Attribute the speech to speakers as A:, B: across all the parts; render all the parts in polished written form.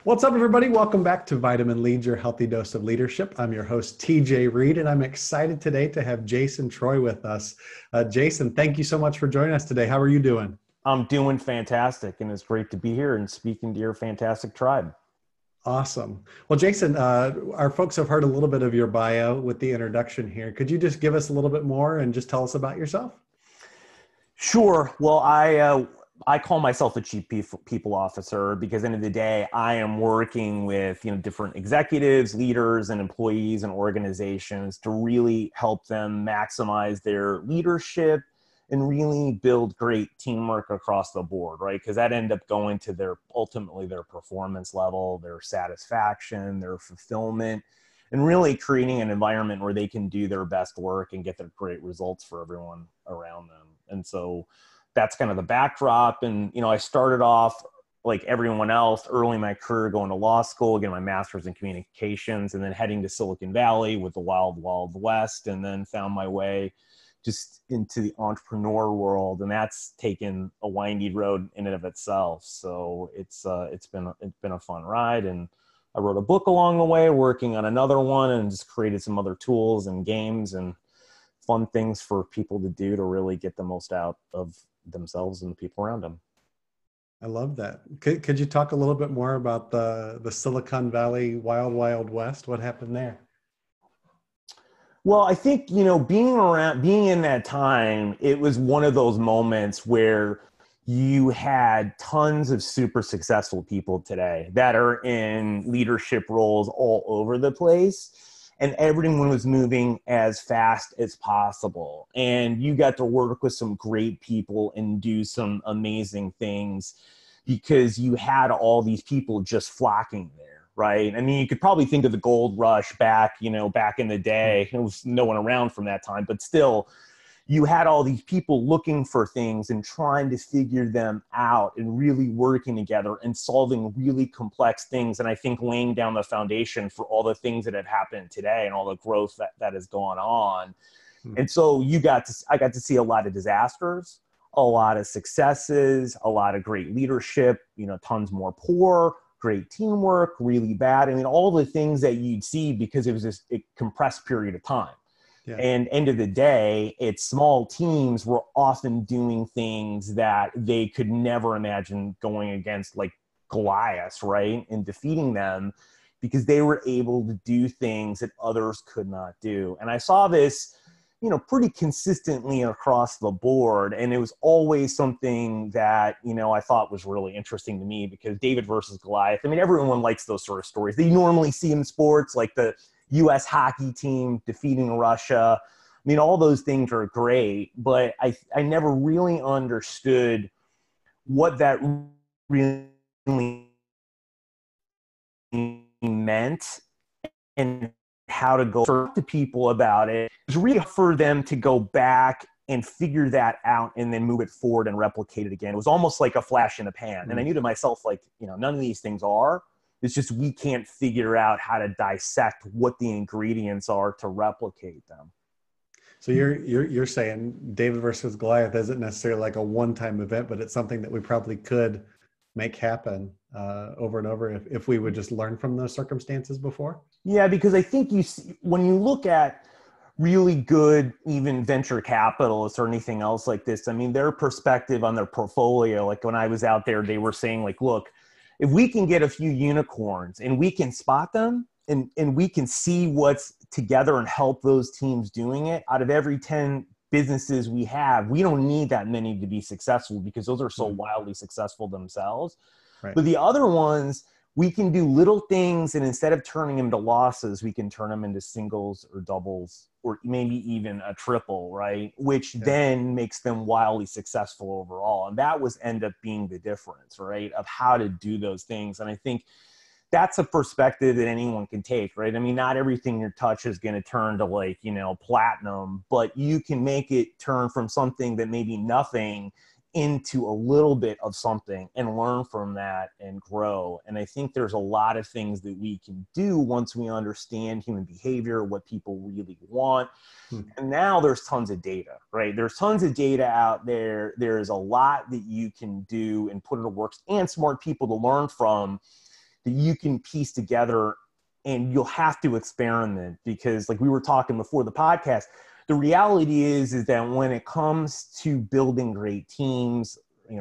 A: What's up, everybody? Welcome back to Vitamin Lead, your healthy dose of leadership. I'm your host, TJ Reed, and I'm excited today to have Jason Treu with us. Jason, thank you so much for joining us today. How are you doing?
B: I'm doing fantastic, and it's great to be here and speaking to your fantastic tribe.
A: Awesome. Well, Jason, our folks have heard a little bit of your bio with the introduction here. Could you just give us a little bit more and just tell us about yourself?
B: Sure. Well, I call myself a chief people officer because, end of the day, I am working with different executives, leaders, and employees and organizations to really help them maximize their leadership and really build great teamwork across the board, right? Because that end up going to ultimately their performance level, their satisfaction, their fulfillment, and really creating an environment where they can do their best work and get their great results for everyone around them. And so that's kind of the backdrop. And, I started off like everyone else early in my career, going to law school, getting my master's in communications, and then heading to Silicon Valley with the wild, wild west, and then found my way just into the entrepreneur world. And that's taken a windy road in and of itself. So it's been a fun ride. And I wrote a book along the way, working on another one, and just created some other tools and games and fun things for people to do to really get the most out of themselves and the people around them.
A: I love that. Could you talk a little bit more about the Silicon Valley wild, wild west? What happened there?
B: Well, I think, being in that time, it was one of those moments where you had tons of super successful people today that are in leadership roles all over the place, and everyone was moving as fast as possible. And you got to work with some great people and do some amazing things because you had all these people just flocking there. Right. I mean, you could probably think of the gold rush back in the day. There was no one around from that time, but still you had all these people looking for things and trying to figure them out and really working together and solving really complex things. And I think laying down the foundation for all the things that have happened today and all the growth that has gone on. And so I got to see a lot of disasters, a lot of successes, a lot of great leadership, tons more poor, great teamwork, really bad. I mean, all the things that you'd see because it was this compressed period of time. Yeah. And end of the day, it's small teams were often doing things that they could never imagine going against, like Goliath, right? And defeating them because they were able to do things that others could not do. And I saw this pretty consistently across the board. And it was always something that, I thought was really interesting to me because David versus Goliath, I mean, everyone likes those sort of stories. They normally see in sports, like the U.S. hockey team defeating Russia. I mean, all those things are great, but I never really understood what that really meant and how to go talk to people about it. It was really for them to go back and figure that out and then move it forward and replicate it again. It was almost like a flash in the pan. Mm-hmm. And I knew to myself, like, none of these things are. It's just we can't figure out how to dissect what the ingredients are to replicate them.
A: So you're saying David versus Goliath isn't necessarily like a one-time event, but it's something that we probably could make happen over and over if we would just learn from those circumstances before?
B: Yeah, because I think when you look at really good, even venture capitalists or anything else like this, I mean, their perspective on their portfolio, like when I was out there, they were saying like, look, if we can get a few unicorns and we can spot them and we can see what's together and help those teams doing it, out of every 10 businesses we have, we don't need that many to be successful because those are so wildly successful themselves. Right. But the other ones, we can do little things, and instead of turning them to losses, we can turn them into singles or doubles or maybe even a triple, right? Which then makes them wildly successful overall. And that was end up being the difference, right, of how to do those things. And I think that's a perspective that anyone can take, right? I mean, not everything you touch is going to turn to like, platinum, but you can make it turn from something that maybe nothing into a little bit of something and learn from that and grow. And I think there's a lot of things that we can do once we understand human behavior, what people really want. And now there's tons of data, right? There's tons of data out there. There's a lot that you can do and put into works and smart people to learn from that you can piece together, and you'll have to experiment, because like we were talking before the podcast, the reality is that when it comes to building great teams,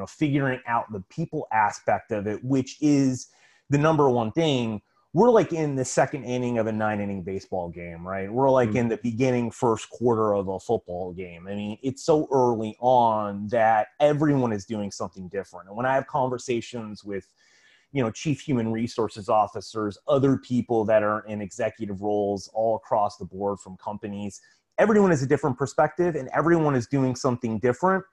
B: figuring out the people aspect of it, which is the number one thing, we're like in the second inning of a 9-inning baseball game, right? We're like in the beginning first quarter of a football game. I mean, it's so early on that everyone is doing something different. And when I have conversations with, chief human resources officers, other people that are in executive roles all across the board from companies, everyone has a different perspective and everyone is doing something different.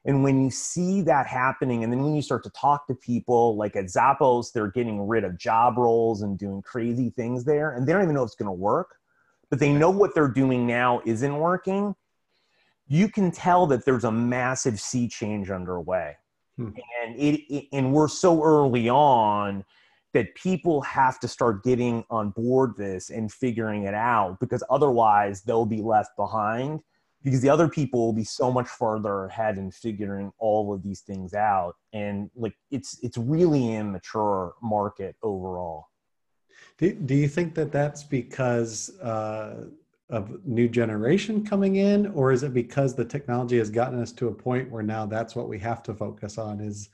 B: And when you see that happening, and then when you start to talk to people, like at Zappos, they're getting rid of job roles and doing crazy things there, and they don't even know if it's going to work, but they know what they're doing now isn't working. You can tell that there's a massive sea change underway. And we're so early on that people have to start getting on board this and figuring it out, because otherwise they'll be left behind, because the other people will be so much farther ahead in figuring all of these things out. And like, it's really an immature market overall.
A: Do you think that that's because of new generation coming in, or is it because the technology has gotten us to a point where now that's what we have to focus on, is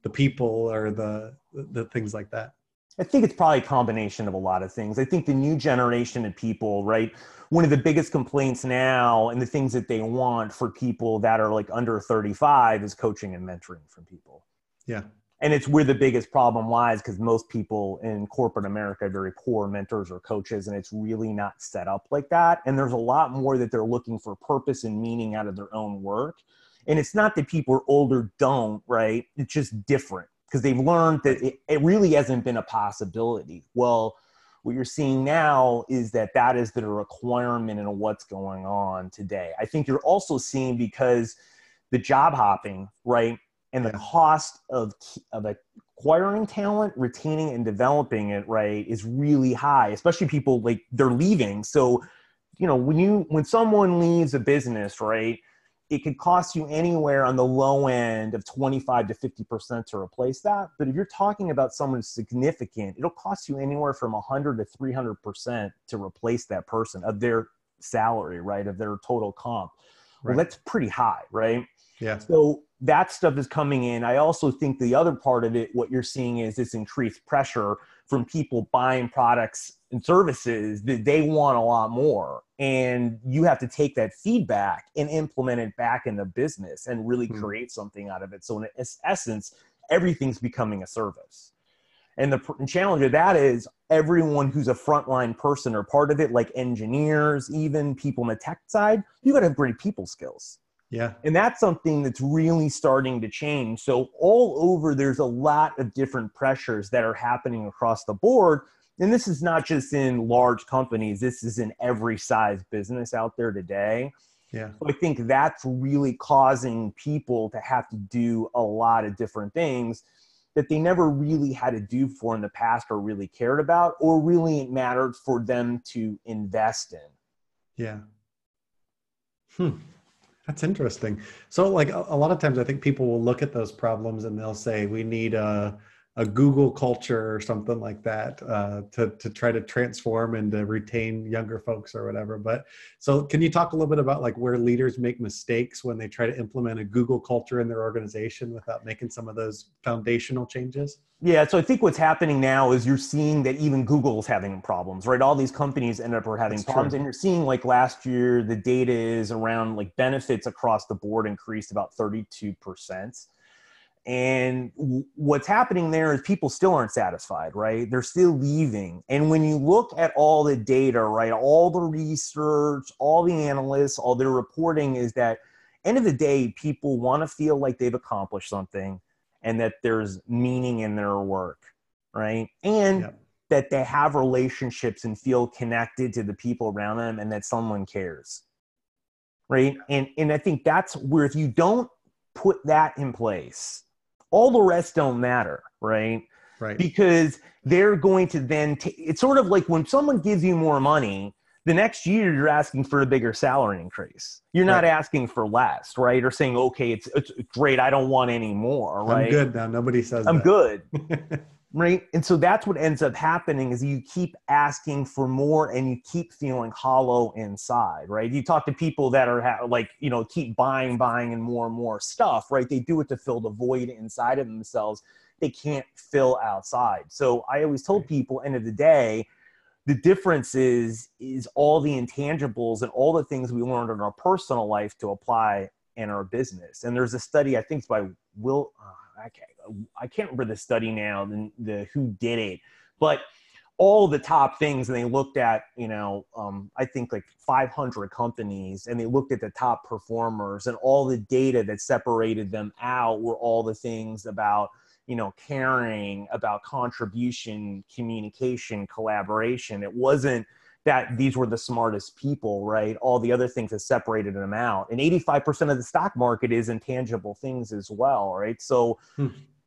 A: the people or the things like that?
B: I think it's probably a combination of a lot of things. I think the new generation of people, right? One of the biggest complaints now and the things that they want for people that are like under 35 is coaching and mentoring from people.
A: Yeah.
B: And it's where the biggest problem lies, because most people in corporate America are very poor mentors or coaches, and it's really not set up like that. And there's a lot more that they're looking for purpose and meaning out of their own work. And it's not that people are older don't, right? It's just different, because they've learned that it really hasn't been a possibility. Well, what you're seeing now is that is the requirement in what's going on today. I think you're also seeing, because the job hopping, right, and the cost of acquiring talent, retaining and developing it, right, is really high, especially people like they're leaving. So, when someone leaves a business, right, it could cost you anywhere on the low end of 25 to 50% to replace that. But if you're talking about someone significant, it'll cost you anywhere from 100 to 300% to replace that person of their salary, right, of their total comp. Well, that's pretty high, right?
A: Yeah.
B: So that stuff is coming in. I also think the other part of it, what you're seeing is this increased pressure from people buying products and services that they want a lot more. And you have to take that feedback and implement it back in the business and really create something out of it. So in essence, everything's becoming a service. And the challenge of that is everyone who's a frontline person or part of it, like engineers, even people on the tech side, you got to have great people skills.
A: Yeah.
B: And that's something that's really starting to change. So all over, there's a lot of different pressures that are happening across the board. And this is not just in large companies. This is in every size business out there today.
A: Yeah.
B: So I think that's really causing people to have to do a lot of different things that they never really had to do for in the past, or really cared about, or really mattered for them to invest in.
A: Yeah. That's interesting. So like a lot of times I think people will look at those problems and they'll say, we need a Google culture or something like that to try to transform and to retain younger folks or whatever. But so can you talk a little bit about like where leaders make mistakes when they try to implement a Google culture in their organization without making some of those foundational changes?
B: Yeah, so I think what's happening now is you're seeing that even Google's having problems, right? All these companies end up having problems. And you're seeing like last year, the data is around like benefits across the board increased about 32%. And what's happening there is people still aren't satisfied, right? They're still leaving. And when you look at all the data, right, all the research, all the analysts, all their reporting is that end of the day, people want to feel like they've accomplished something and that there's meaning in their work, right? And that they have relationships and feel connected to the people around them and that someone cares, right? And I think that's where if you don't put that in place, all the rest don't matter, right?
A: Right.
B: Because they're going to then it's sort of like when someone gives you more money, the next year you're asking for a bigger salary increase. You're not asking for less, right? Or saying, okay, it's great, I don't want any more, right?
A: I'm good now. Nobody says
B: I'm
A: that.
B: good. Right. And so that's what ends up happening is you keep asking for more and you keep feeling hollow inside. Right. You talk to people that are like, you know, keep buying and more stuff. Right. They do it to fill the void inside of themselves. They can't fill outside. So I always told people, end of the day, the difference is all the intangibles and all the things we learned in our personal life to apply in our business. And there's a study, I think it's by Will, I can't remember the study now, the who did it, but all the top things, and they looked at, you know, I think like 500 companies, and they looked at the top performers, and all the data that separated them out were all the things about, you know, caring, about contribution, communication, collaboration. It wasn't that these were the smartest people, right? All the other things that separated them out. And 85% of the stock market is intangible things as well, right? So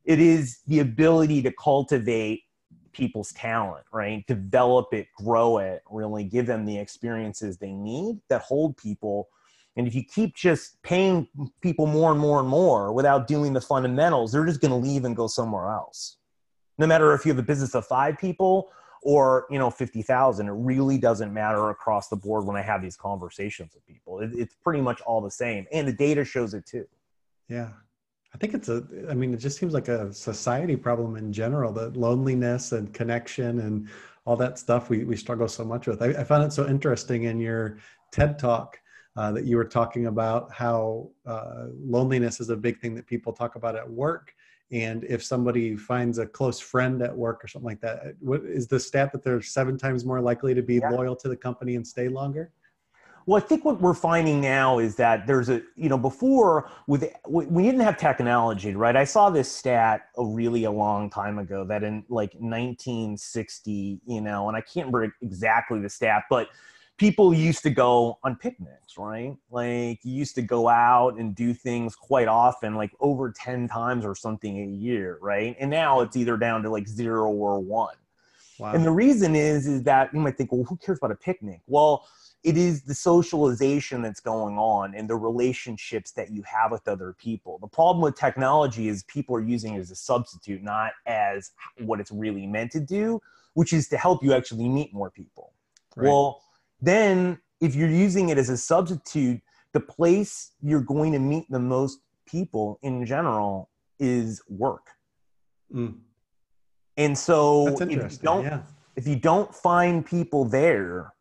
B: it is the ability to cultivate people's talent, right? Develop it, grow it, really give them the experiences they need that hold people. And if you keep just paying people more and more without doing the fundamentals, they're just going to leave and go somewhere else. No matter if you have a business of 5 people or, you know, 50,000, it really doesn't matter across the board when I have these conversations with people. It's pretty much all the same. And the data shows it too.
A: Yeah. I think I mean, it just seems like a society problem in general, that loneliness and connection and all that stuff we struggle so much with. I found it so interesting in your TED Talk that you were talking about how loneliness is a big thing that people talk about at work. And if somebody finds a close friend at work or something like that, what is the stat that they're 7 times more likely to be loyal to the company and stay longer?
B: Well, I think what we're finding now is that there's a, you know, before we didn't have technology, right? I saw this stat a long time ago that in like 1960, you know, and I can't remember exactly the stat, but people used to go on picnics, right? Like you used to go out and do things quite often, like over 10 times or something a year, right? And now it's either down to like 0 or 1.
A: Wow.
B: And the reason is that you might think, well, who cares about a picnic? Well, it is the socialization that's going on and the relationships that you have with other people. The problem with technology is people are using it as a substitute, not as what it's really meant to do, which is to help you actually meet more people. Right. Well, then if you're using it as a substitute, the place you're going to meet the most people in general is work. And so if you don't find people there,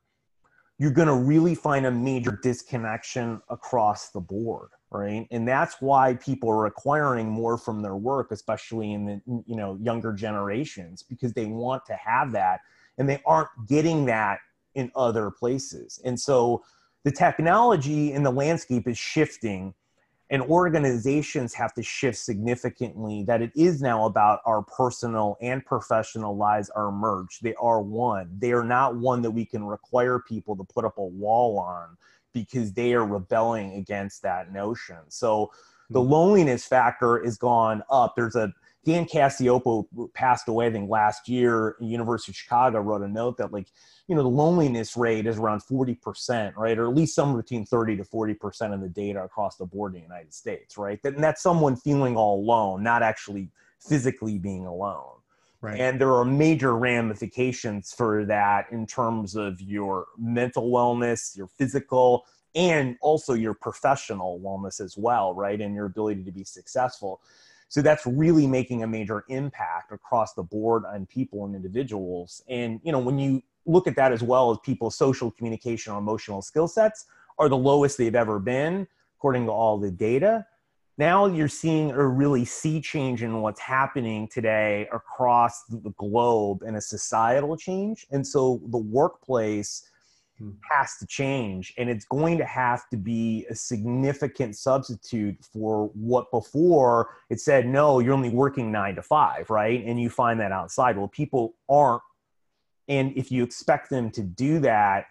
B: you're going to really find a major disconnection across the board, right? And that's why people are acquiring more from their work, especially in the, you know, younger generations, because they want to have that and they aren't getting that in other places. And so the technology in the landscape is shifting, and organizations have to shift significantly, that it is now about our personal and professional lives are merged. They are one. They are not one that we can require people to put up a wall on because they are rebelling against that notion. So the loneliness factor is gone up. There's a Dan Cassiopo passed away, I think last year, University of Chicago wrote a note that, like, you know, the loneliness rate is around 40%, right? Or at least somewhere between 30 to 40% of the data across the board in the United States, right? And that's someone feeling all alone, not actually physically being alone. Right. And there are major ramifications for that in terms of your mental wellness, your physical, and also your professional wellness as well, right? And your ability to be successful. So that's really making a major impact across the board on people and individuals. And, you know, when you look at that as well as people's social communication or emotional skill sets are the lowest they've ever been, according to all the data. Now you're seeing a really sea change in what's happening today across the globe and a societal change. And so the workplace has to change, and it's going to have to be a significant substitute for what before it said, no, you're only working 9 to 5, right? And you find that outside. Well, people aren't. And if you expect them to do that,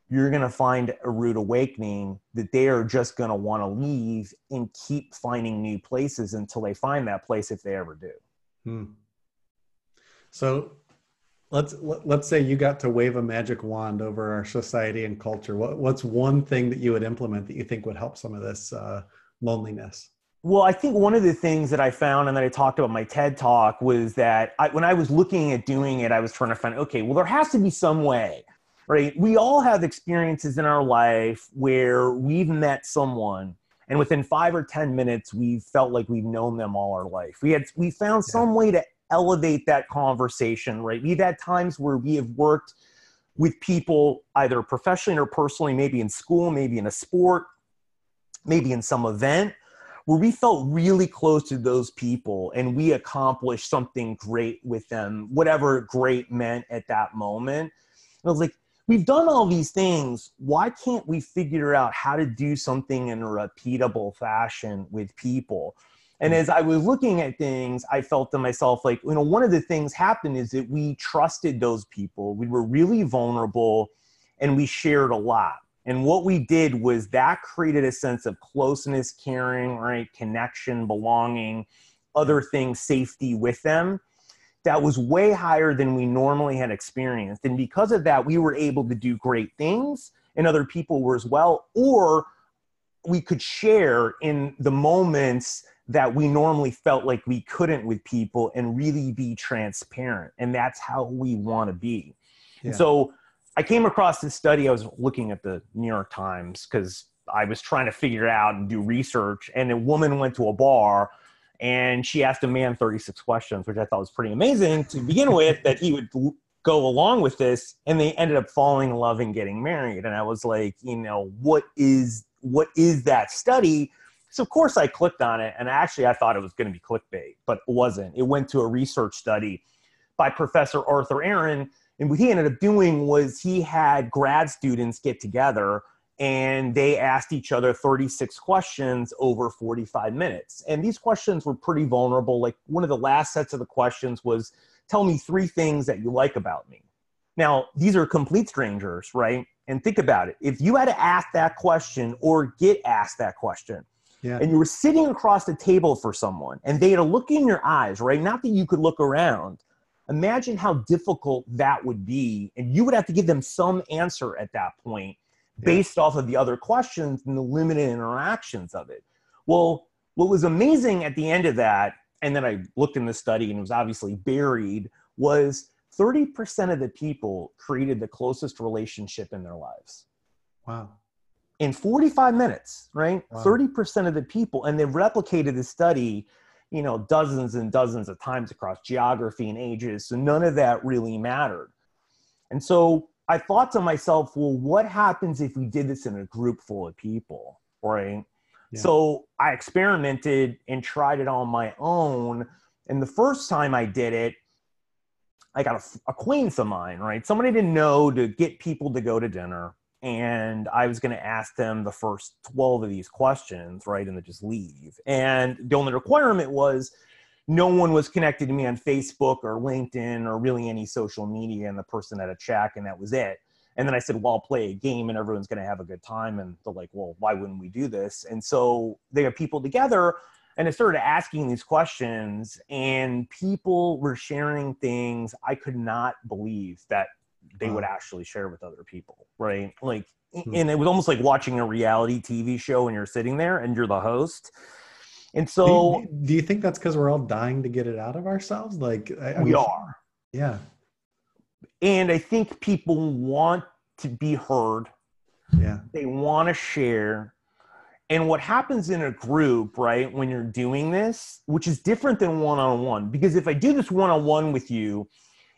B: you're going to find a rude awakening that they are just going to want to leave and keep finding new places until they find that place, if they ever do.
A: So let's say you got to wave a magic wand over our society and culture. What's one thing that you would implement that you think would help some of this loneliness?
B: Well, I think one of the things that I found and that I talked about in my TED talk was that when I was looking at doing it, I was trying to find, okay, well, there has to be some way, right? We all have experiences in our life where we've met someone and within 5 or 10 minutes, we felt like we've known them all our life. We found
A: Yeah.
B: some way to elevate that conversation, right? We've had times where we have worked with people either professionally or personally, maybe in school, maybe in a sport, maybe in some event, where we felt really close to those people and we accomplished something great with them, whatever great meant at that moment. And I was like, we've done all these things. Why can't we figure out how to do something in a repeatable fashion with people? And as I was looking at things, I felt to myself like, one of the things happened is that we trusted those people. We were really vulnerable and we shared a lot. And what we did was that created a sense of closeness, caring, right, connection, belonging, other things, safety with them. That was way higher than we normally had experienced. And because of that, we were able to do great things and other people were as well, or we could share in the moments that we normally felt like we couldn't with people and really be transparent. And that's how we want to be.
A: Yeah.
B: And so I came across this study. I was looking at the New York Times because I was trying to figure out and do research. And a woman went to a bar and she asked a man 36 questions, which I thought was pretty amazing to begin with, that he would go along with this. And they ended up falling in love and getting married. And I was like, what is that study? So of course I clicked on it. And actually I thought it was going to be clickbait, but it wasn't. It went to a research study by Professor Arthur Aaron. And what he ended up doing was he had grad students get together and they asked each other 36 questions over 45 minutes. And these questions were pretty vulnerable. Like one of the last sets of the questions was, tell me 3 things that you like about me. Now, these are complete strangers, right? And think about it. If you had to ask that question or get asked that question, and you were sitting across the table for someone and they had to look in your eyes, right? Not that you could look around. Imagine how difficult that would be. And you would have to give them some answer at that point based off of the other questions and the limited interactions of it. Well, what was amazing at the end of that, and then I looked in the study and it was obviously buried, was 30% of the people created the closest relationship in their lives.
A: Wow.
B: In 45 minutes, right?
A: Wow.
B: 30% of the people, and they've replicated the study dozens and dozens of times across geography and ages. So none of that really mattered. And so I thought to myself, well, what happens if we did this in a group full of people, right? Yeah. So I experimented and tried it on my own. And the first time I did it, I got an acquaintance of mine, right? Somebody I didn't know, to get people to go to dinner. And I was going to ask them the first 12 of these questions, right? And then just leave. And the only requirement was no one was connected to me on Facebook or LinkedIn or really any social media, and the person had a check, and that was it. And then I said, well, I'll play a game and everyone's going to have a good time. And they're like, well, why wouldn't we do this? And so they got people together and I started asking these questions, and people were sharing things I could not believe that they would actually share with other people, right? Like, and it was almost like watching a reality TV show and you're sitting there and you're the host. And so
A: do you think that's because we're all dying to get it out of ourselves? Like
B: we are.
A: Yeah.
B: And I think people want to be heard.
A: Yeah.
B: They want to share. And what happens in a group, right, when you're doing this, which is different than one-on-one, because if I do this one-on-one with you,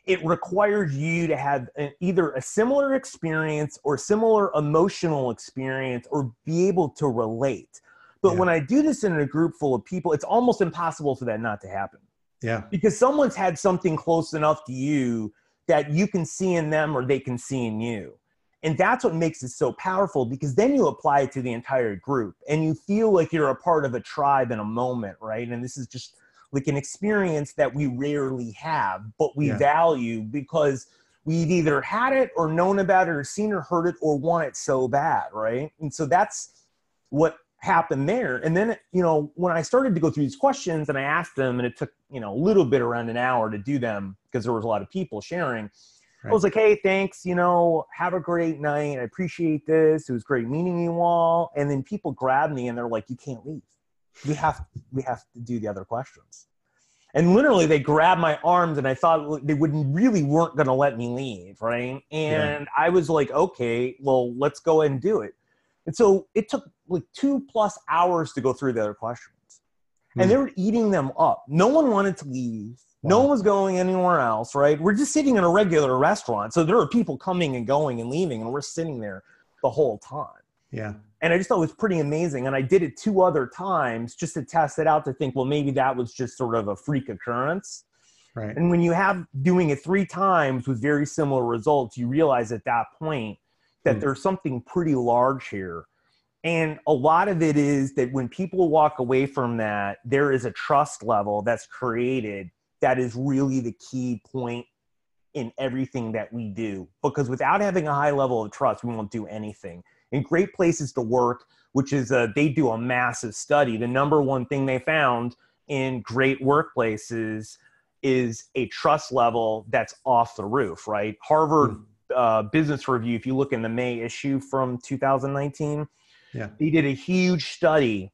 B: it requires you to have either a similar experience or similar emotional experience or be able to relate. But when I do this in a group full of people, it's almost impossible for that not to happen.
A: Yeah.
B: Because someone's had something close enough to you that you can see in them or they can see in you. And that's what makes it so powerful, because then you apply it to the entire group and you feel like you're a part of a tribe in a moment, right? And this is just like an experience that we rarely have, but we value because we've either had it or known about it or seen or heard it or want it so bad, right? And so that's what happened there. And then, when I started to go through these questions and I asked them, and it took, a little bit around an hour to do them because there was a lot of people sharing. Right. I was like, hey, thanks, have a great night. I appreciate this. It was great meeting you all. And then people grabbed me and they're like, you can't leave. we have to do the other questions. And literally they grabbed my arms and I thought they weren't going to let me leave. Right. And I was like, okay, well, let's go ahead and do it. And so it took like 2+ hours to go through the other questions. And they were eating them up. No one wanted to leave. Wow. No one was going anywhere else, right? We're just sitting in a regular restaurant. So there are people coming and going and leaving, and we're sitting there the whole time.
A: Yeah.
B: And I just thought it was pretty amazing. And I did it 2 other times just to test it out, to think, well, maybe that was just sort of a freak occurrence.
A: Right.
B: And when you have doing it 3 times with very similar results, you realize at that point that there's something pretty large here. And a lot of it is that when people walk away from that, there is a trust level that's created that is really the key point in everything that we do. Because without having a high level of trust, we won't do anything. In Great Places to Work, which is they do a massive study, the number one thing they found in great workplaces is a trust level that's off the roof, right? Harvard Business Review, if you look in the May issue from 2019, they did a huge study,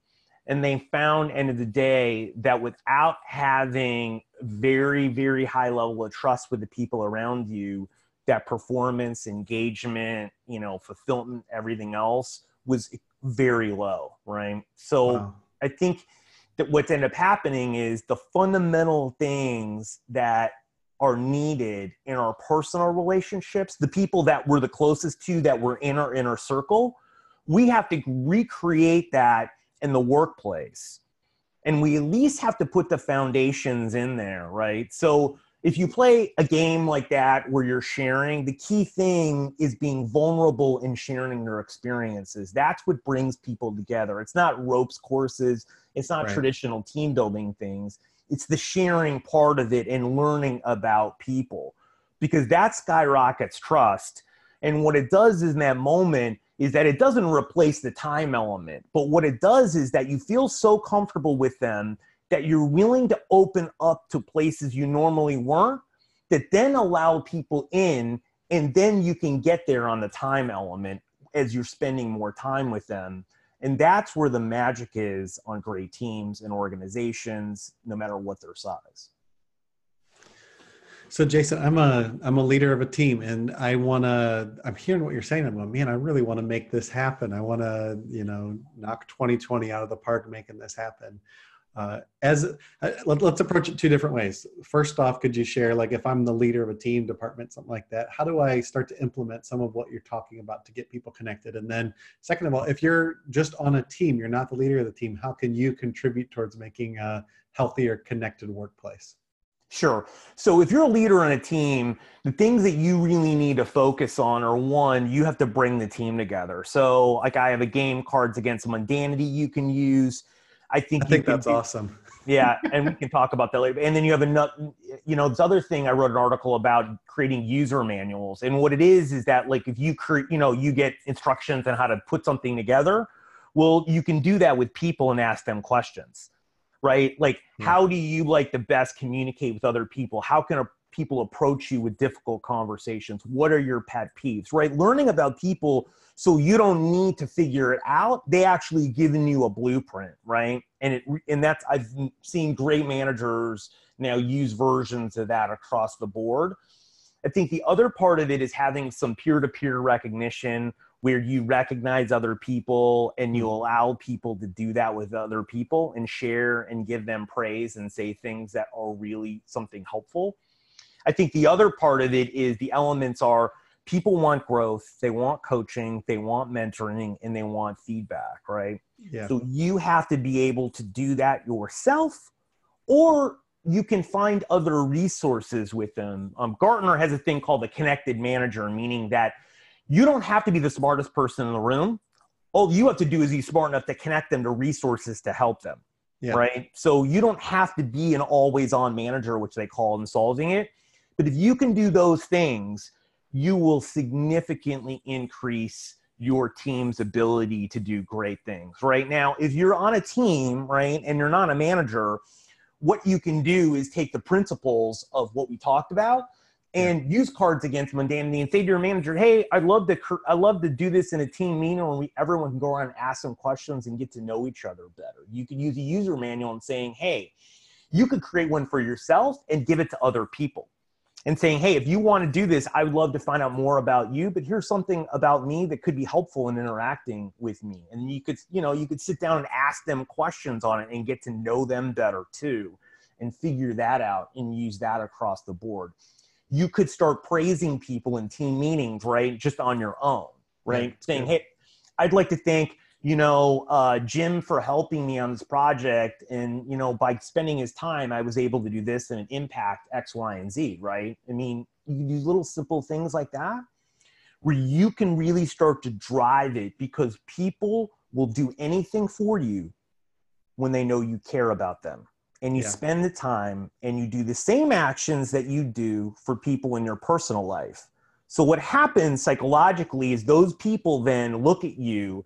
B: and they found, end of the day, that without having very, very high level of trust with the people around you, that performance, engagement, fulfillment, everything else was very low, right? So I think that what's ended up happening is the fundamental things that are needed in our personal relationships, the people that we're the closest to, that we're in our inner circle, we have to recreate that in the workplace. And we at least have to put the foundations in there, right? So if you play a game like that where you're sharing, the key thing is being vulnerable and sharing your experiences. That's what brings people together. It's not ropes courses. It's not traditional team building things. It's the sharing part of it and learning about people, because that skyrockets trust. And what it does in that moment is that it doesn't replace the time element. But what it does is that you feel so comfortable with them that you're willing to open up to places you normally weren't, that then allow people in, and then you can get there on the time element as you're spending more time with them. And that's where the magic is on great teams and organizations, no matter what their size.
A: So Jason, I'm a leader of a team, and I'm hearing what you're saying. I'm going, man, I really want to make this happen. I want to, knock 2020 out of the park, making this happen. Let's approach it 2 different ways. First off, could you share, like, if I'm the leader of a team, department, something like that, how do I start to implement some of what you're talking about to get people connected? And then second of all, if you're just on a team, you're not the leader of the team, how can you contribute towards making a healthier, connected workplace?
B: Sure. So if you're a leader in a team, the things that you really need to focus on are, 1, you have to bring the team together. So like I have a game, Cards Against Mundanity, you can use. I think
A: that's awesome.
B: Yeah. And we can talk about that later. And then you have this other thing, I wrote an article about creating user manuals. And what it is that, like, if you create, you get instructions on how to put something together. Well, you can do that with people and ask them questions. Right? Like, how do you the best communicate with other people? How can people approach you with difficult conversations? What are your pet peeves, right? Learning about people so you don't need to figure it out. They actually given you a blueprint, right? And that's, I've seen great managers now use versions of that across the board. I think the other part of it is having some peer-to-peer recognition, where you recognize other people and you allow people to do that with other people and share and give them praise and say things that are really something helpful. I think the other part of it is the elements are, people want growth, they want coaching, they want mentoring, and they want feedback, right?
A: Yeah.
B: So you have to be able to do that yourself, or you can find other resources with them. Gartner has a thing called the connected manager, meaning that you don't have to be the smartest person in the room. All you have to do is be smart enough to connect them to resources to help them, right? So you don't have to be an always-on manager, which they call in solving it. But if you can do those things, you will significantly increase your team's ability to do great things. Right now, if you're on a team, right, and you're not a manager, what you can do is take the principles of what we talked about and use cards against mundanity and say to your manager, hey, I'd love to do this in a team meeting where everyone can go around and ask some questions and get to know each other better. You could use a user manual and saying, hey, you could create one for yourself and give it to other people. And saying, hey, if you want to do this, I would love to find out more about you, but here's something about me that could be helpful in interacting with me. And you could sit down and ask them questions on it and get to know them better too, and figure that out and use that across the board. You could start praising people in team meetings, right? Just on your own, right?
A: Yeah,
B: saying, hey, I'd like to thank, Jim for helping me on this project. And, by spending his time, I was able to do this and impact X, Y, and Z, right? I mean, you can do little simple things like that where you can really start to drive it, because people will do anything for you when they know you care about them. And you spend the time and you do the same actions that you do for people in your personal life. So what happens psychologically is those people then look at you,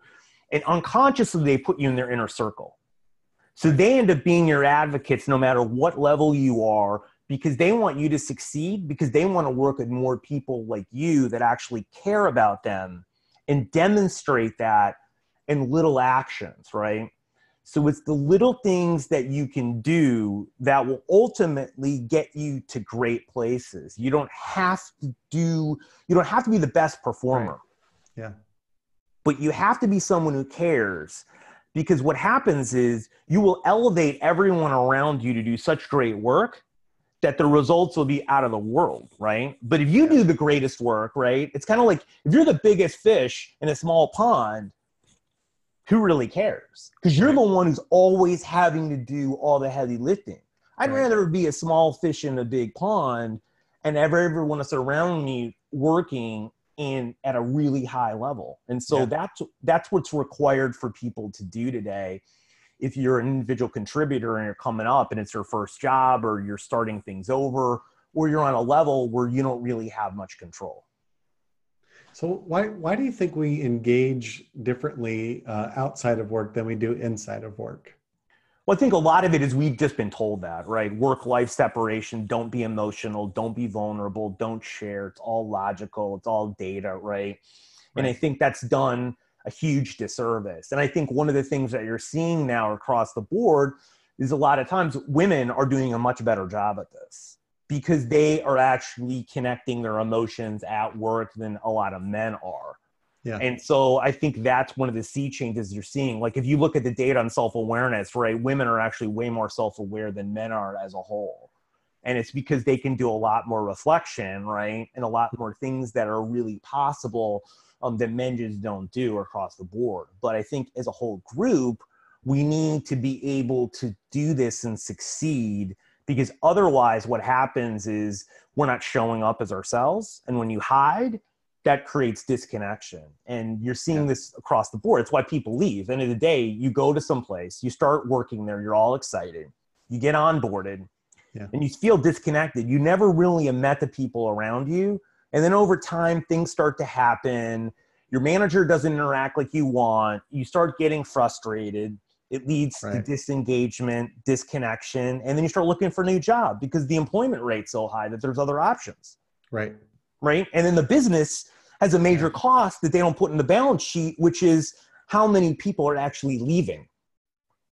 B: and unconsciously, they put you in their inner circle. So they end up being your advocates no matter what level you are, because they want you to succeed, because they want to work with more people like you that actually care about them and demonstrate that in little actions, right? So it's the little things that you can do that will ultimately get you to great places. You don't have to be the best performer.
A: Right. Yeah.
B: But you have to be someone who cares, because what happens is you will elevate everyone around you to do such great work that the results will be out of the world, right? But if you do the greatest work, right, it's kind of like if you're the biggest fish in a small pond, who really cares? Because you're the one who's always having to do all the heavy lifting. I'd rather be a small fish in a big pond and have everyone that's around me working at a really high level. And so that's what's required for people to do today. If you're an individual contributor and you're coming up and it's your first job, or you're starting things over, or you're on a level where you don't really have much control.
A: So why do you think we engage differently outside of work than we do inside of work?
B: Well, I think a lot of it is we've just been told that, right? Work-life separation, don't be emotional, don't be vulnerable, don't share. It's all logical. It's all data, right? And I think that's done a huge disservice. And I think one of the things that you're seeing now across the board is a lot of times women are doing a much better job at this, because they are actually connecting their emotions at work than a lot of men are. Yeah. And so I think that's one of the sea changes you're seeing. Like if you look at the data on self-awareness, right, women are actually way more self-aware than men are as a whole. And it's because they can do a lot more reflection, right, and a lot more things that are really possible that men just don't do across the board. But I think as a whole group, we need to be able to do this and succeed, because otherwise what happens is we're not showing up as ourselves. And when you hide, that creates disconnection. And you're seeing this across the board. It's why people leave. At the end of the day, you go to some place, you start working there, you're all excited, you get onboarded, and you feel disconnected. You never really met the people around you. And then over time, things start to happen. Your manager doesn't interact like you want. You start getting frustrated. It leads to disengagement, disconnection, and then you start looking for a new job because the employment rate's so high that there's other options. Right. And then the business has a major cost that they don't put in the balance sheet, which is how many people are actually leaving.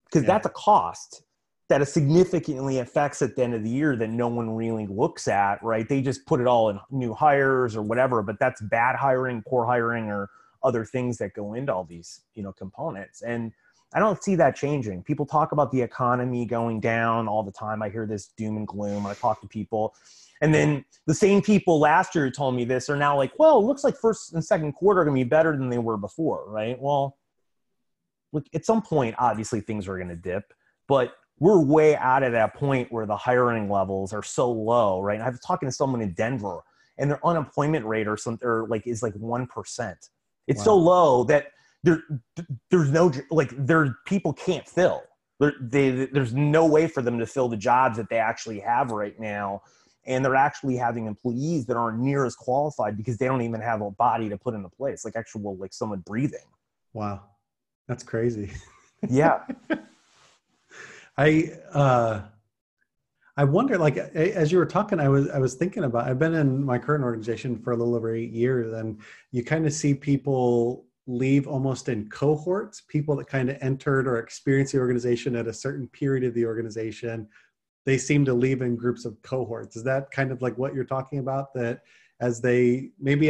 B: Because that's a cost that significantly affects at the end of the year that no one really looks at, right? They just put it all in new hires or whatever, but that's bad hiring, poor hiring, or other things that go into all these, components. And I don't see that changing. People talk about the economy going down all the time. I hear this doom and gloom. I talk to people. And then the same people last year who told me this are now like, well, it looks like first and second quarter are going to be better than they were before, right? Well, look, at some point, obviously things are going to dip, but we're way out of that point where the hiring levels are so low, right? I was talking to someone in Denver, and their unemployment rate is like 1%. It's so low that there's no, people can't fill. There's no way for them to fill the jobs that they actually have right now. And they're actually having employees that aren't near as qualified because they don't even have a body to put into place, like someone breathing.
A: Wow. That's crazy.
B: Yeah.
A: I I wonder, like, as you were talking, I was thinking about, I've been in my current organization for a little over 8 years, and you kind of see people leave almost in cohorts, people that kind of entered or experienced the organization at a certain period of the organization. They seem to leave in groups of cohorts. Is that kind of like what you're talking about? That as they, maybe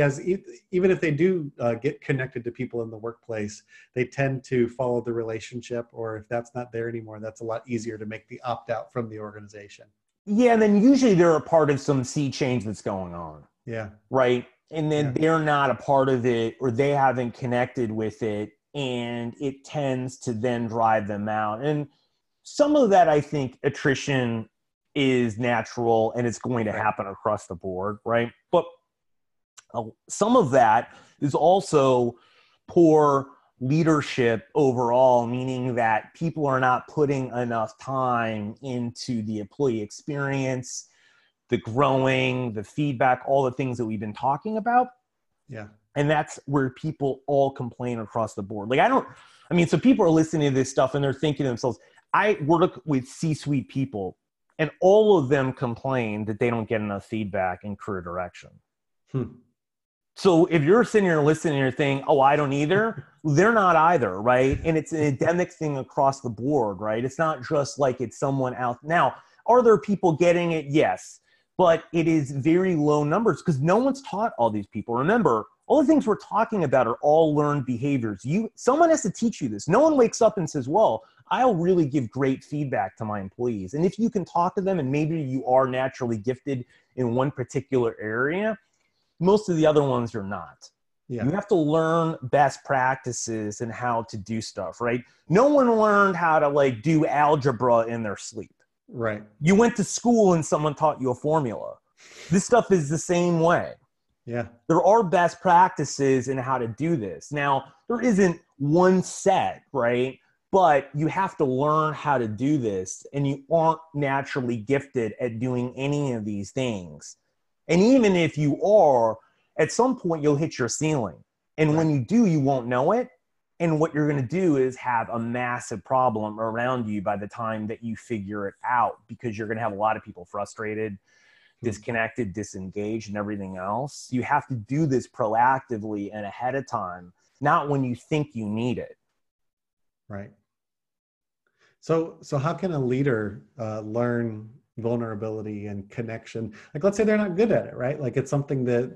A: even if they do get connected to people in the workplace, they tend to follow the relationship, or if that's not there anymore, that's a lot easier to make the opt out from the organization.
B: Yeah, and then usually they're a part of some sea change that's going on.
A: Yeah.
B: Right. And then
A: Yeah.
B: they're not a part of it, or they haven't connected with it, and it tends to then drive them out. And some of that, I think, attrition is natural and it's going to
A: Right.
B: happen across the board. Right. But some of that is also poor leadership overall, meaning that people are not putting enough time into the employee experience, the growing, the feedback, all the things that we've been talking about.
A: Yeah.
B: And that's where people all complain across the board. Like, so people are listening to this stuff and they're thinking to themselves, I work with C-suite people and all of them complain that they don't get enough feedback and career direction. So if you're sitting here listening and you're thinking, oh, I don't either, they're not either, right? And it's an endemic thing across the board, right? It's not just like it's someone else. Now, are there people getting it? Yes. But it is very low numbers because no one's taught all these people. Remember, all the things we're talking about are all learned behaviors. Someone has to teach you this. No one wakes up and says, well, I'll really give great feedback to my employees. And if you can talk to them and maybe you are naturally gifted in one particular area, most of the other ones you're not. Yeah. You have to learn best practices and how to do stuff, right? No one learned how to do algebra in their sleep.
A: Right.
B: You went to school and someone taught you a formula. This stuff is the same way.
A: Yeah.
B: There are best practices in how to do this. Now, there isn't one set, right? But you have to learn how to do this, and you aren't naturally gifted at doing any of these things. And even if you are, at some point you'll hit your ceiling. And when you do, you won't know it. And what you're going to do is have a massive problem around you by the time that you figure it out, because you're going to have a lot of people frustrated, disconnected, disengaged, and everything else. You have to do this proactively and ahead of time, not when you think you need it.
A: Right. So how can a leader learn vulnerability and connection? Like, let's say they're not good at it, right? Like, it's something that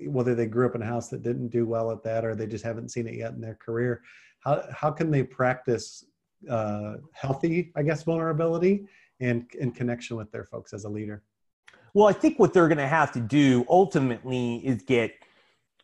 A: whether they grew up in a house that didn't do well at that, or they just haven't seen it yet in their career. How can they practice healthy, I guess, vulnerability and connection with their folks as a leader?
B: Well, I think what they're going to have to do ultimately is get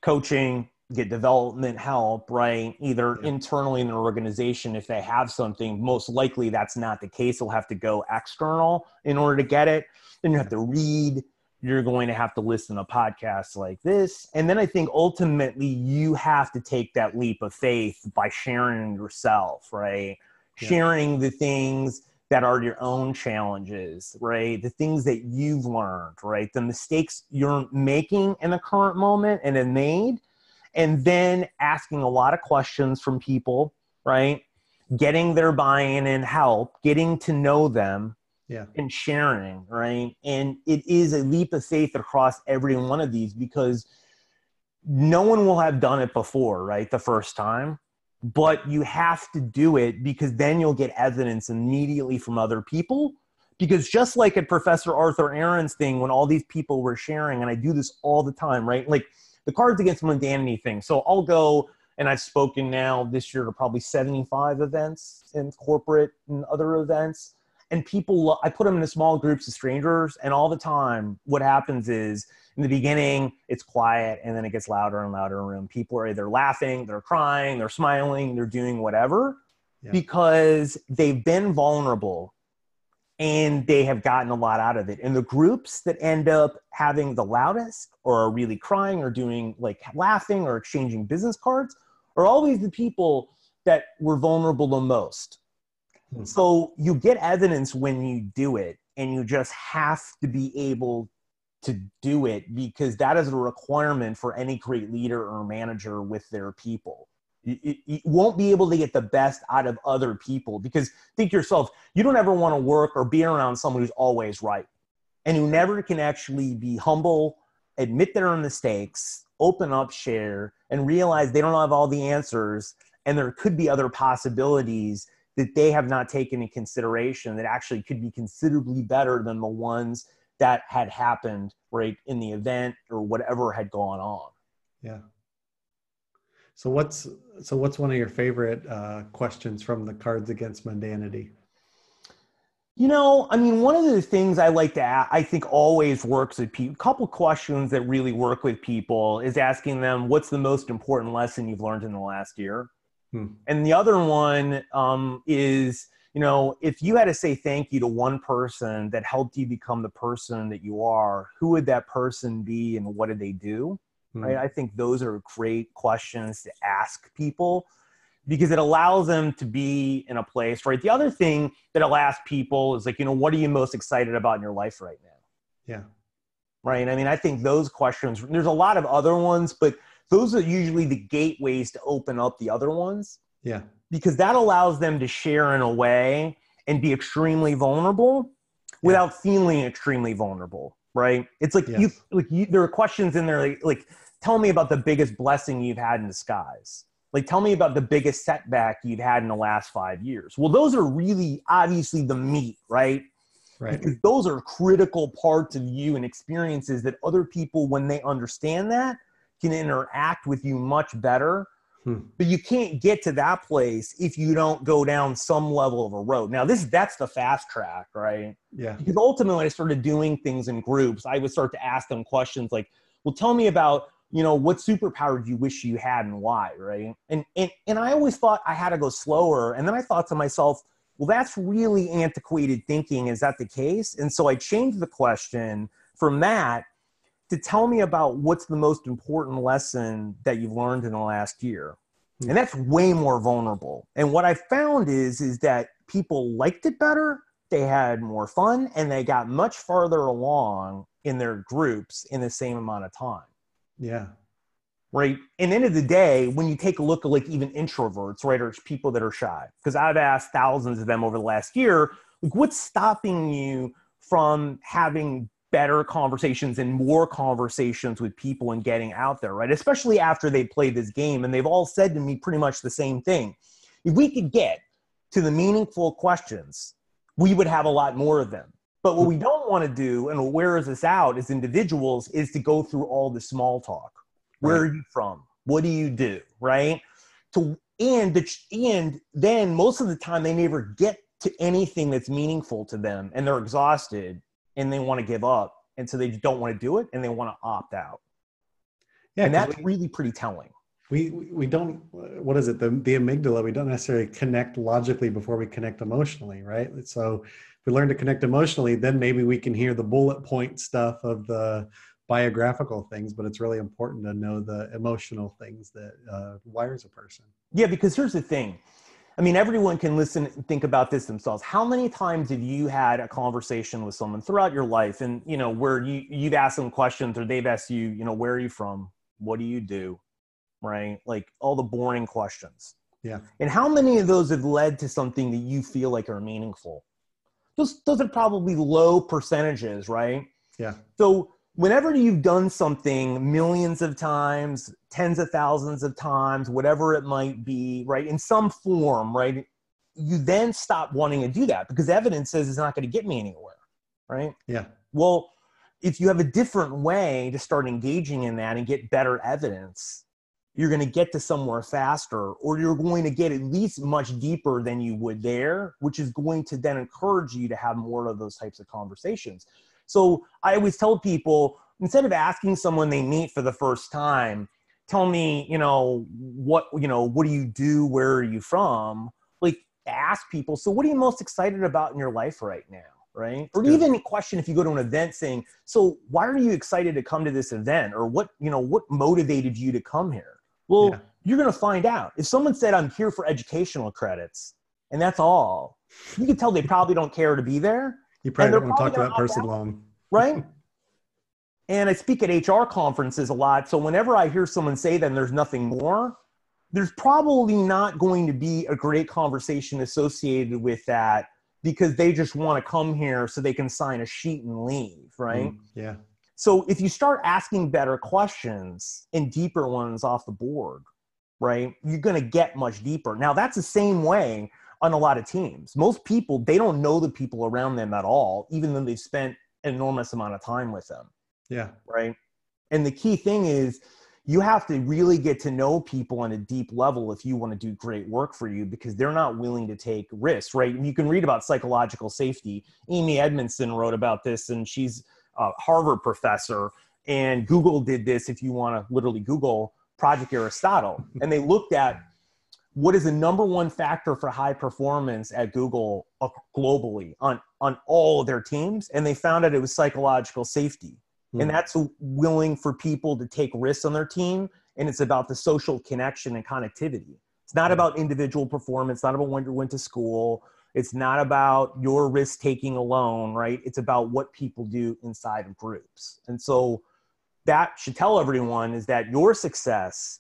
B: coaching, get development help, right? Either internally in an organization, if they have something. Most likely that's not the case. They'll have to go external in order to get it. Then you have to read. You're going to have to listen to podcasts like this. And then I think ultimately you have to take that leap of faith by sharing yourself, right? Yeah. Sharing the things that are your own challenges, right? The things that you've learned, right? The mistakes you're making in the current moment and have made. And then asking a lot of questions from people, right? Getting their buy-in and help, getting to know them, and sharing, right? And it is a leap of faith across every one of these, because no one will have done it before, right? The first time. But you have to do it, because then you'll get evidence immediately from other people. Because just like at Professor Arthur Aaron's thing, when all these people were sharing, and I do this all the time, right? Like, the Cards Against Mundanity thing. So I'll go, and I've spoken now this year to probably 75 events in corporate and other events. And people, I put them into small groups of strangers, and all the time what happens is, in the beginning, it's quiet, and then it gets louder and louder in the room. People are either laughing, they're crying, they're smiling, they're doing whatever, because they've been vulnerable and they have gotten a lot out of it. And the groups that end up having the loudest, or are really crying, or doing laughing or exchanging business cards, are always the people that were vulnerable the most. So you get evidence when you do it, and you just have to be able to do it, because that is a requirement for any great leader or manager with their people. You won't be able to get the best out of other people, because think to yourself, you don't ever want to work or be around someone who's always right and who never can actually be humble, admit their mistakes, open up, share, and realize they don't have all the answers. And there could be other possibilities that they have not taken into consideration that actually could be considerably better than the ones that had happened right in the event or whatever had gone on.
A: Yeah. So what's one of your favorite questions from the Cards Against Mundanity?
B: I mean, one of the things I like to ask, I think always works with people, a couple questions that really work with people is asking them, what's the most important lesson you've learned in the last year? And the other one is, if you had to say thank you to one person that helped you become the person that you are, who would that person be and what did they do? Right? I think those are great questions to ask people because it allows them to be in a place, right? The other thing that I'll ask people is like, what are you most excited about in your life right now?
A: Yeah.
B: Right. I mean, I think those questions, there's a lot of other ones, but those are usually the gateways to open up the other ones.
A: Yeah.
B: Because that allows them to share in a way and be extremely vulnerable without feeling extremely vulnerable. Right. It's like, there are questions in there like, tell me about the biggest blessing you've had in disguise. Like, tell me about the biggest setback you've had in the last 5 years. Well, those are really obviously the meat, right?
A: Right.
B: Because those are critical parts of you and experiences that other people, when they understand that, can interact with you much better. But you can't get to that place if you don't go down some level of a road. Now, that's the fast track, right?
A: Yeah.
B: Because ultimately, when I started doing things in groups, I would start to ask them questions like, well, tell me about, what superpower do you wish you had and why, right? And I always thought I had to go slower. And then I thought to myself, well, that's really antiquated thinking. Is that the case? And so I changed the question from that to tell me about what's the most important lesson that you've learned in the last year. And that's way more vulnerable. And what I found is that people liked it better, they had more fun, and they got much farther along in their groups in the same amount of time.
A: Yeah.
B: Right. And end of the day, when you take a look at like even introverts, right, or people that are shy, because I've asked thousands of them over the last year, like, what's stopping you from having better conversations and more conversations with people and getting out there, right? Especially after they played this game, and they've all said to me pretty much the same thing. If we could get to the meaningful questions, we would have a lot more of them. But what we don't want to do, and what wears us out as individuals, is to go through all the small talk. Where are you from? What do you do? Right? And then most of the time they never get to anything that's meaningful to them, and they're exhausted and they want to give up. And so they don't want to do it and they want to opt out. Yeah, and that's really pretty telling.
A: We don't, what is it? The amygdala, we don't necessarily connect logically before we connect emotionally, right? So if we learn to connect emotionally, then maybe we can hear the bullet point stuff of the biographical things, but it's really important to know the emotional things that wires a person.
B: Yeah, because here's the thing. I mean, everyone can listen and think about this themselves. How many times have you had a conversation with someone throughout your life and, where you've asked them questions or they've asked you, where are you from? What do you do? Right? Like all the boring questions.
A: Yeah.
B: And how many of those have led to something that you feel like are meaningful? Those are probably low percentages, right?
A: Yeah.
B: So whenever you've done something millions of times, tens of thousands of times, whatever it might be, right, in some form, right, you then stop wanting to do that because evidence says it's not going to get me anywhere, right?
A: Yeah.
B: Well, if you have a different way to start engaging in that and get better evidence, you're going to get to somewhere faster, or you're going to get at least much deeper than you would there, which is going to then encourage you to have more of those types of conversations. So I always tell people, instead of asking someone they meet for the first time, tell me, what do you do? Where are you from? Like, ask people, so what are you most excited about in your life right now? Right? Or even a question if you go to an event saying, so why are you excited to come to this event? Or what motivated you to come here? Well, you're going to find out. If someone said, I'm here for educational credits, and that's all, you can tell they probably don't care to be there.
A: You probably don't want to talk to that person long.
B: Right? And I speak at HR conferences a lot. So whenever I hear someone say that and there's nothing more, there's probably not going to be a great conversation associated with that because they just want to come here so they can sign a sheet and leave, right?
A: Yeah.
B: So if you start asking better questions and deeper ones off the board, right, you're going to get much deeper. Now, that's the same way on a lot of teams. Most people, they don't know the people around them at all, even though they've spent an enormous amount of time with them.
A: Yeah.
B: Right. And the key thing is you have to really get to know people on a deep level if you want to do great work for you, because they're not willing to take risks, right? You can read about psychological safety. Amy Edmondson wrote about this, and she's a Harvard professor, and Google did this. If you want to literally Google Project Aristotle, and they looked at what is the number one factor for high performance at Google globally on all of their teams. And they found out it was psychological safety. And that's willing for people to take risks on their team. And it's about the social connection and connectivity. It's not about individual performance, not about when you went to school. It's not about your risk taking alone, right? It's about what people do inside of groups. And so that should tell everyone is that your success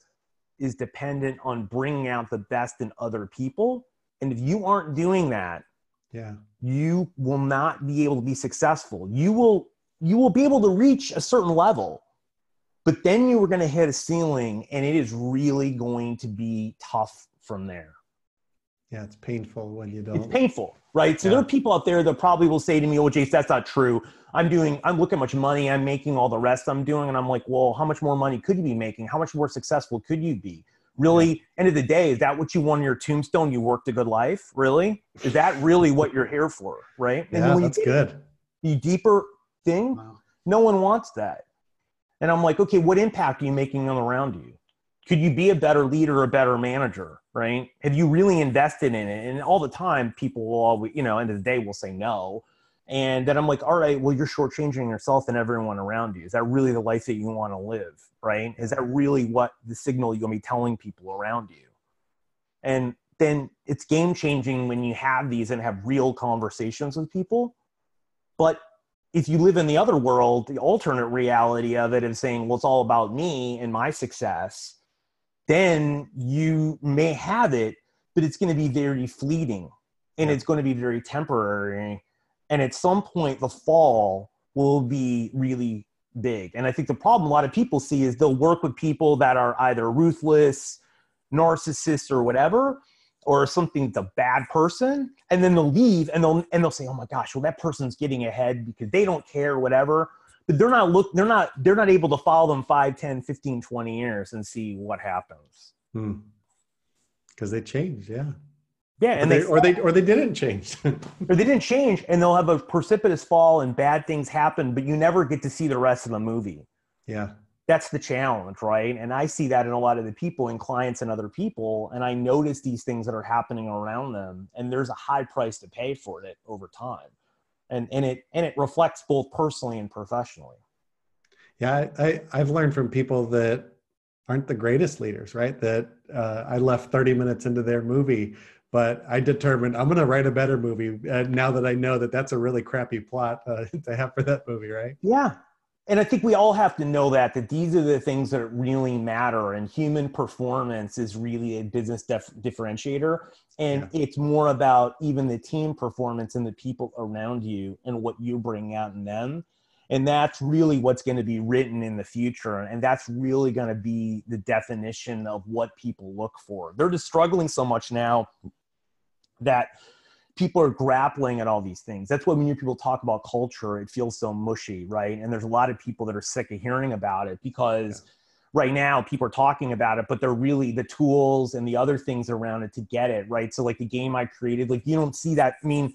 B: is dependent on bringing out the best in other people. And if you aren't doing that, you will not be able to be successful. You will be able to reach a certain level, but then you are going to hit a ceiling, and it is really going to be tough from there.
A: Yeah, it's painful when you don't.
B: It's painful, right? So there are people out there that probably will say to me, "Oh, Jace, that's not true. I'm looking at how much money I'm making, all the rest I'm doing." And I'm like, well, how much more money could you be making? How much more successful could you be? Really, end of the day, is that what you want on your tombstone? You worked a good life? Really? Is that really what you're here for? Right?
A: Yeah, that's good.
B: You deeper thing, no one wants that. And I'm like, okay, what impact are you making on around you? Could you be a better leader, a better manager, right? Have you really invested in it? And all the time, people will always, end of the day, will say no. And then I'm like, all right, well, you're shortchanging yourself and everyone around you. Is that really the life that you want to live, right? Is that really what the signal you're going to be telling people around you? And then it's game changing when you have these and have real conversations with people. But if you live in the other world, the alternate reality of it is saying, well, it's all about me and my success, then you may have it, but it's going to be very fleeting and it's going to be very temporary. And at some point, the fall will be really big. And I think the problem a lot of people see is they'll work with people that are either ruthless, narcissists, or whatever, or something's a bad person, and then they'll leave and they'll say, oh my gosh, well, that person's getting ahead because they don't care, whatever. But they're not able to follow them 5, 10, 15, 20 years and see what happens.
A: Because they changed, yeah.
B: Yeah, and
A: they didn't change.
B: Or they didn't change, and they'll have a precipitous fall and bad things happen, but you never get to see the rest of the movie.
A: Yeah.
B: That's the challenge, right? And I see that in a lot of the people and clients and other people, and I notice these things that are happening around them, and there's a high price to pay for it over time. And it reflects both personally and professionally.
A: Yeah, I've learned from people that aren't the greatest leaders, right? That I left 30 minutes into their movie, but I determined I'm going to write a better movie now that I know that that's a really crappy plot to have for that movie, right?
B: Yeah. And I think we all have to know that these are the things that really matter, and human performance is really a business differentiator. And it's more about even the team performance and the people around you and what you bring out in them. And that's really what's going to be written in the future. And that's really going to be the definition of what people look for. They're just struggling so much now that people are grappling at all these things. That's why when you people talk about culture, it feels so mushy, right? And there's a lot of people that are sick of hearing about it because right now people are talking about it, but they're really the tools and the other things around it to get it, right? So like the game I created, like you don't see that. I mean,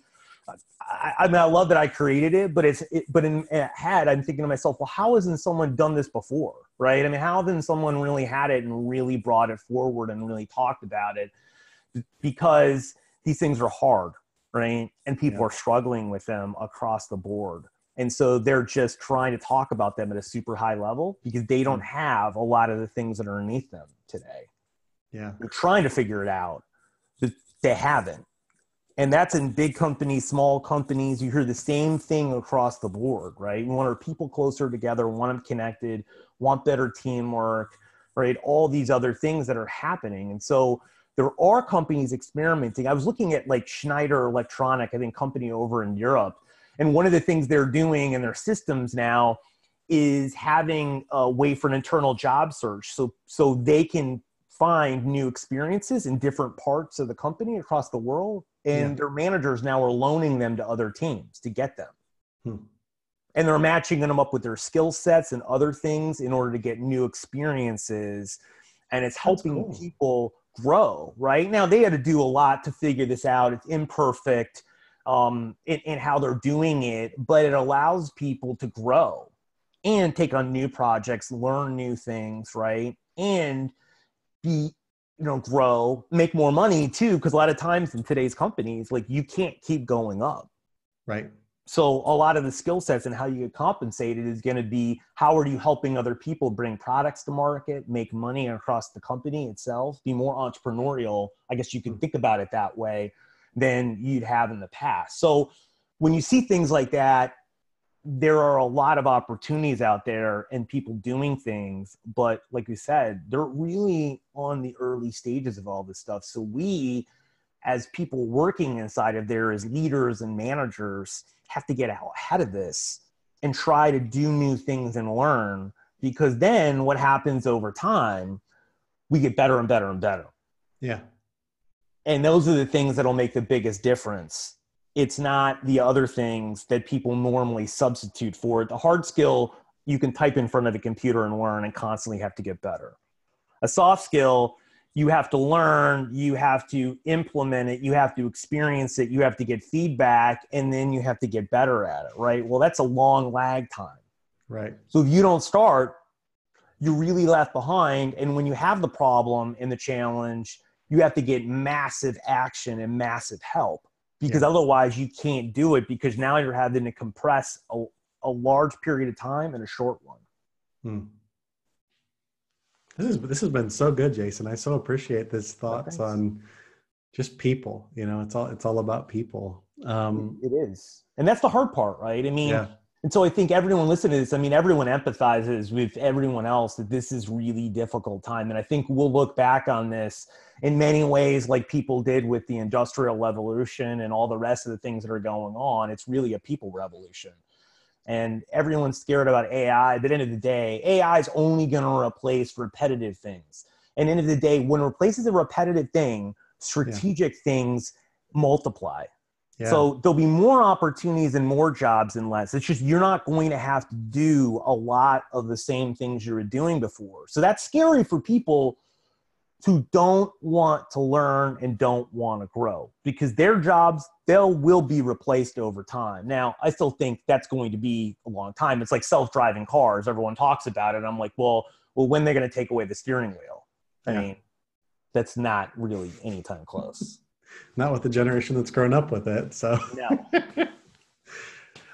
B: I love that I created it, but but in head, I'm thinking to myself, well, how hasn't someone done this before, right? I mean, how hasn't someone really had it and really brought it forward and really talked about it? Because these things are hard, right? And people are struggling with them across the board. And so they're just trying to talk about them at a super high level because they don't have a lot of the things that are underneath them today.
A: Yeah.
B: They're trying to figure it out, but they haven't. And that's in big companies, small companies. You hear the same thing across the board, right? We want our people closer together, want them connected, want better teamwork, right? All these other things that are happening. And so there are companies experimenting. I was looking at like Schneider Electronic, I think company over in Europe. And one of the things they're doing in their systems now is having a way for an internal job search. So they can find new experiences in different parts of the company across the world. And their managers now are loaning them to other teams to get them. And they're matching them up with their skill sets and other things in order to get new experiences. And it's helping people grow, right? Now, they had to do a lot to figure this out. It's imperfect in how they're doing it, but it allows people to grow and take on new projects, learn new things, right? And be, grow, make more money too, because a lot of times in today's companies, like you can't keep going up.
A: Right.
B: So a lot of the skill sets and how you get compensated is going to be, how are you helping other people bring products to market, make money across the company itself, be more entrepreneurial. I guess you can think about it that way than you'd have in the past. So when you see things like that, there are a lot of opportunities out there and people doing things, but like you said, they're really on the early stages of all this stuff. So we, as people working inside of there as leaders and managers, have to get out ahead of this and try to do new things and learn, because then what happens over time, we get better and better and better.
A: Yeah.
B: And those are the things that'll make the biggest difference. It's not the other things that people normally substitute for it. The hard skill, you can type in front of the computer and learn and constantly have to get better. A soft skill, you have to learn, you have to implement it, you have to experience it, you have to get feedback, and then you have to get better at it, right? Well, that's a long lag time.
A: Right.
B: So if you don't start, you're really left behind. And when you have the problem and the challenge, you have to get massive action and massive help, because otherwise you can't do it, because now you're having to compress a large period of time in a short one.
A: This has been so good, Jason. I so appreciate this thoughts on just people. It's all about people.
B: It is. And that's the hard part, right? I mean, and so I think everyone listening to this, everyone empathizes with everyone else that this is really difficult time. And I think we'll look back on this in many ways like people did with the Industrial Revolution and all the rest of the things that are going on. It's really a people revolution. And everyone's scared about AI. But at the end of the day, AI is only going to replace repetitive things. And at the end of the day, when it replaces a repetitive thing, strategic things multiply. Yeah. So there'll be more opportunities and more jobs and less. It's just you're not going to have to do a lot of the same things you were doing before. So that's scary for people who don't want to learn and don't want to grow, because their jobs, will be replaced over time. Now, I still think that's going to be a long time. It's like self-driving cars. Everyone talks about it. I'm like, well, when they're going to take away the steering wheel? I mean, that's not really anytime close.
A: Not with the generation that's grown up with it. So
B: no.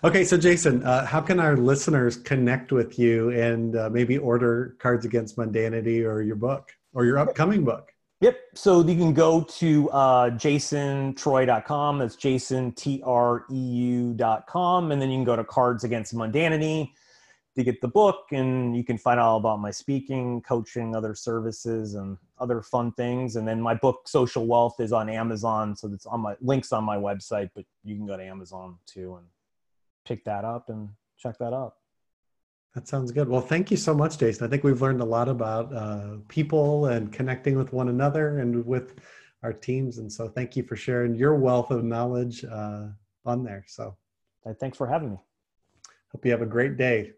A: Okay, so Jason, how can our listeners connect with you and maybe order Cards Against Mundanity or your book or your upcoming book?
B: Yep. So you can go to jasontreu.com. That's jasontreu.com. And then you can go to Cards Against Mundanity to get the book, and you can find out all about my speaking, coaching, other services, and other fun things. And then my book, Social Wealth, is on Amazon. So it's on my links on my website, but you can go to Amazon too and pick that up and check that out.
A: That sounds good. Well, thank you so much, Jason. I think we've learned a lot about people and connecting with one another and with our teams. And so thank you for sharing your wealth of knowledge on there. So
B: thanks for having me.
A: Hope you have a great day.